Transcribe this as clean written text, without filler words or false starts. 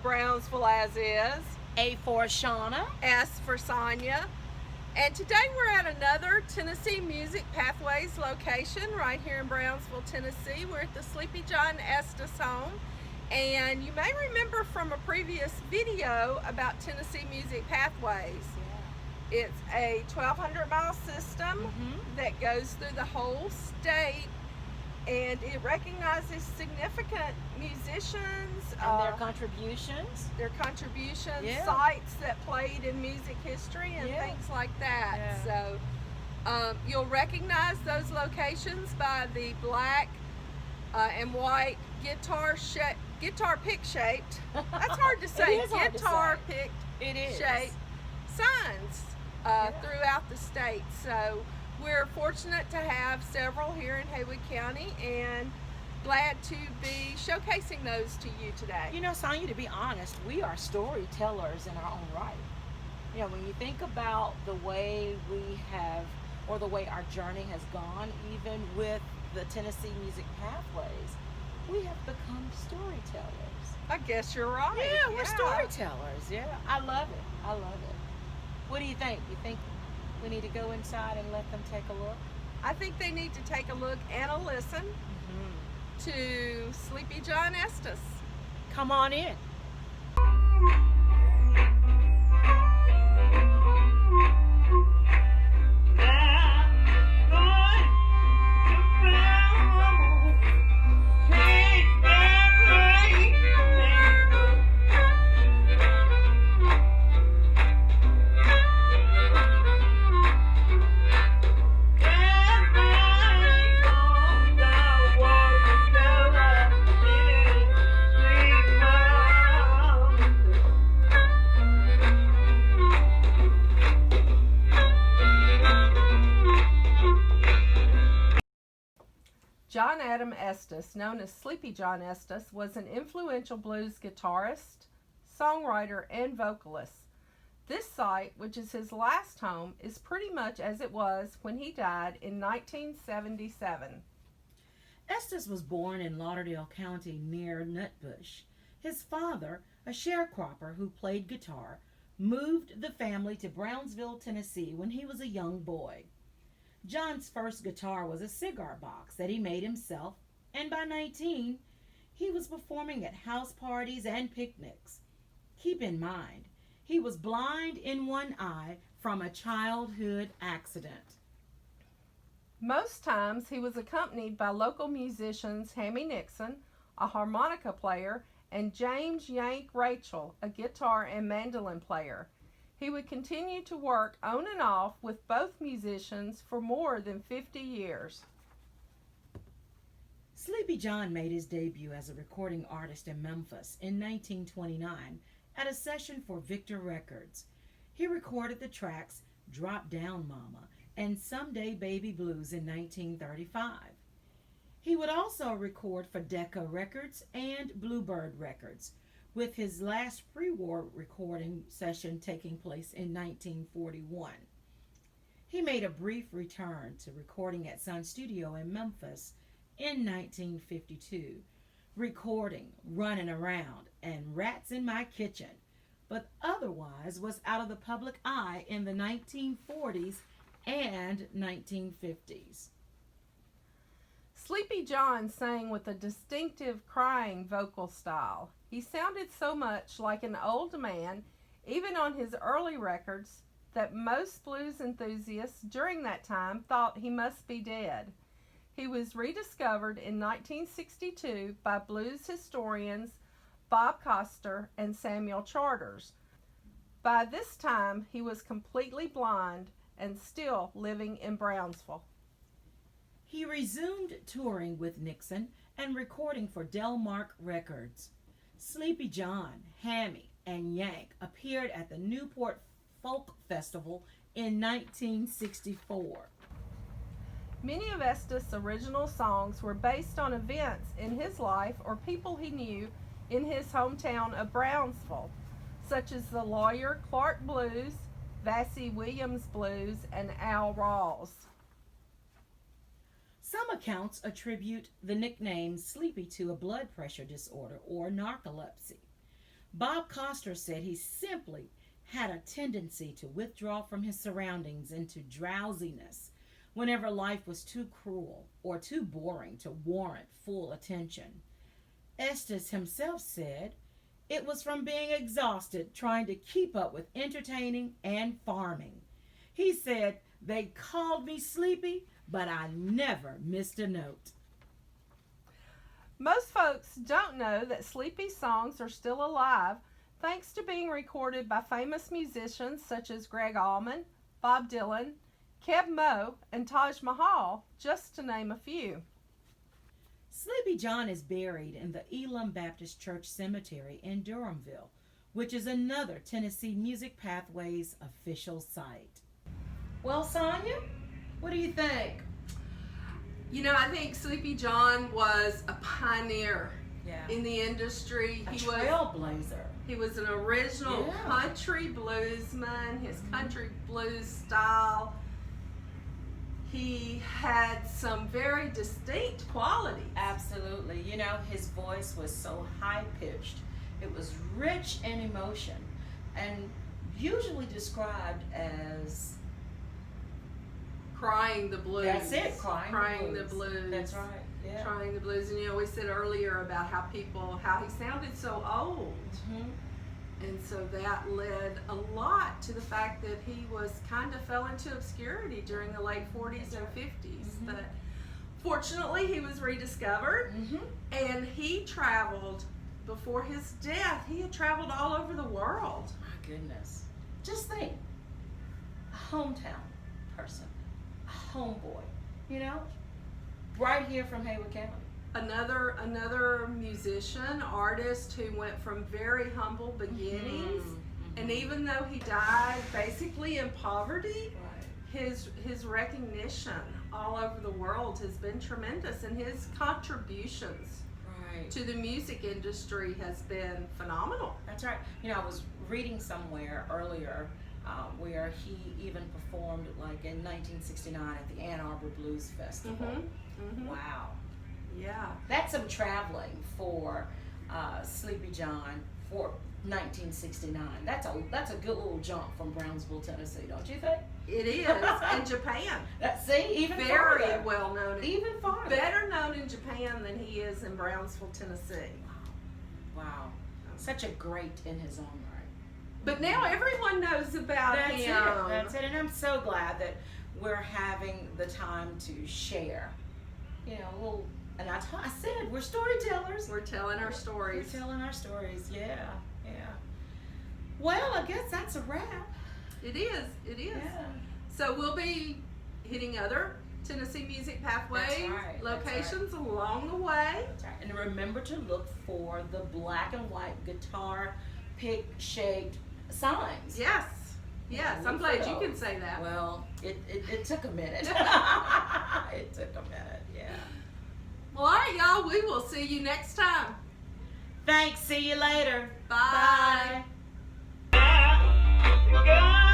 Brownsville as is. A for Achana. S for Sonia. And today we're at another Tennessee Music Pathways location right here in Brownsville, Tennessee. We're at the Sleepy John Estes home. And you may remember from a previous video about Tennessee Music Pathways. Yeah. It's a 1,200-mile system that goes through the whole state, and it recognizes significant musicians and their contributions. Yeah. Sites that played in music history and things like that. Yeah. So you'll recognize those locations by the black and white guitar pick shaped. That's hard to say. Guitar pick shaped signs throughout the state. So we're fortunate to have several here in Haywood County and glad to be showcasing those to you today. You know, Sonia, to be honest, we are storytellers in our own right. You know, when you think about the way we have, or the way our journey has gone, even with the Tennessee Music Pathways, we have become storytellers. I guess you're right. Yeah, we're storytellers. Yeah, I love it. I love it. What do you think? You think we need to go inside and let them take a look? I think they need to take a look and a listen to Sleepy John Estes. Come on in. John Adam Estes, known as Sleepy John Estes, was an influential blues guitarist, songwriter, and vocalist. This site, which is his last home, is pretty much as it was when he died in 1977. Estes was born in Lauderdale County near Nutbush. His father, a sharecropper who played guitar, moved the family to Brownsville, Tennessee when he was a young boy. John's first guitar was a cigar box that he made himself, and by 19, he was performing at house parties and picnics. Keep in mind, he was blind in one eye from a childhood accident. Most times he was accompanied by local musicians Hammy Nixon, a harmonica player, and James Yank Rachel, a guitar and mandolin player. He would continue to work on and off with both musicians for more than 50 years. Sleepy John made his debut as a recording artist in Memphis in 1929 at a session for Victor Records. He recorded the tracks Drop Down Mama and Someday Baby Blues in 1935. He would also record for Decca Records and Bluebird Records, with his last pre-war recording session taking place in 1941. He made a brief return to recording at Sun Studio in Memphis in 1952, recording Running Around and Rats in My Kitchen, but otherwise was out of the public eye in the 1940s and 1950s. Sleepy John sang with a distinctive crying vocal style. He sounded so much like an old man, even on his early records, that most blues enthusiasts during that time thought he must be dead. He was rediscovered in 1962 by blues historians Bob Coster and Samuel Charters. By this time, he was completely blind and still living in Brownsville. He resumed touring with Nixon and recording for Delmark Records. Sleepy John, Hammy, and Yank appeared at the Newport Folk Festival in 1964. Many of Estes' original songs were based on events in his life or people he knew in his hometown of Brownsville, such as the Lawyer Clark Blues, Vassie Williams Blues, and Al Rawls. Some accounts attribute the nickname Sleepy to a blood pressure disorder or narcolepsy. Bob Coster said he simply had a tendency to withdraw from his surroundings into drowsiness whenever life was too cruel or too boring to warrant full attention. Estes himself said it was from being exhausted trying to keep up with entertaining and farming. He said, "They called me sleepy, but I never missed a note." Most folks don't know that Sleepy songs are still alive thanks to being recorded by famous musicians such as Greg Allman, Bob Dylan, Keb Mo, and Taj Mahal, just to name a few. Sleepy John is buried in the Elam Baptist Church Cemetery in Durhamville, which is another Tennessee Music Pathways official site. Well, Sonia, what do you think? You know, I think Sleepy John was a pioneer Yeah. in the industry. A trailblazer. He was an original country bluesman, his country blues style. He had some very distinct qualities. Absolutely. You know, his voice was so high-pitched. It was rich in emotion and usually described as crying the blues. That's it, crying the blues. That's right. Yeah. Crying the blues. And you know, we said earlier about how he sounded so old. Mm-hmm. And so that led a lot to the fact that he kind of fell into obscurity during the late 40s and 50s. Mm-hmm. But fortunately, he was rediscovered, Mm-hmm. and he traveled, before his death, he had traveled all over the world. My goodness. Just think, a hometown person, a homeboy, you know, right here from Haywood County. Another musician, artist who went from very humble beginnings, and even though he died basically in poverty, his recognition all over the world has been tremendous, and his contributions to the music industry has been phenomenal. That's right. You know, I was reading somewhere earlier where he even performed like in 1969 at the Ann Arbor Blues Festival. Mm-hmm. Wow. Yeah. That's some traveling for Sleepy John for 1969. That's a good little jump from Brownsville, Tennessee, don't you think? It is. And Japan. Even very farther. well known. Even farther. Better known in Japan than he is in Brownsville, Tennessee. Wow. Such a great in his own right. But now everyone knows about him. That's it. And I'm so glad that we're having the time to share. You know, a little. And I said, we're storytellers. We're telling our stories. We're telling our stories, yeah. Well, I guess that's a wrap. It is. Yeah. So we'll be hitting other Tennessee Music Pathway locations along the way. That's right. And remember to look for the black and white guitar pig-shaped signs. Yes, I'm glad you can say that. Well, it took a minute. It took a minute, yeah. Well, all right, y'all. We will see you next time. Thanks. See you later. Bye. Bye.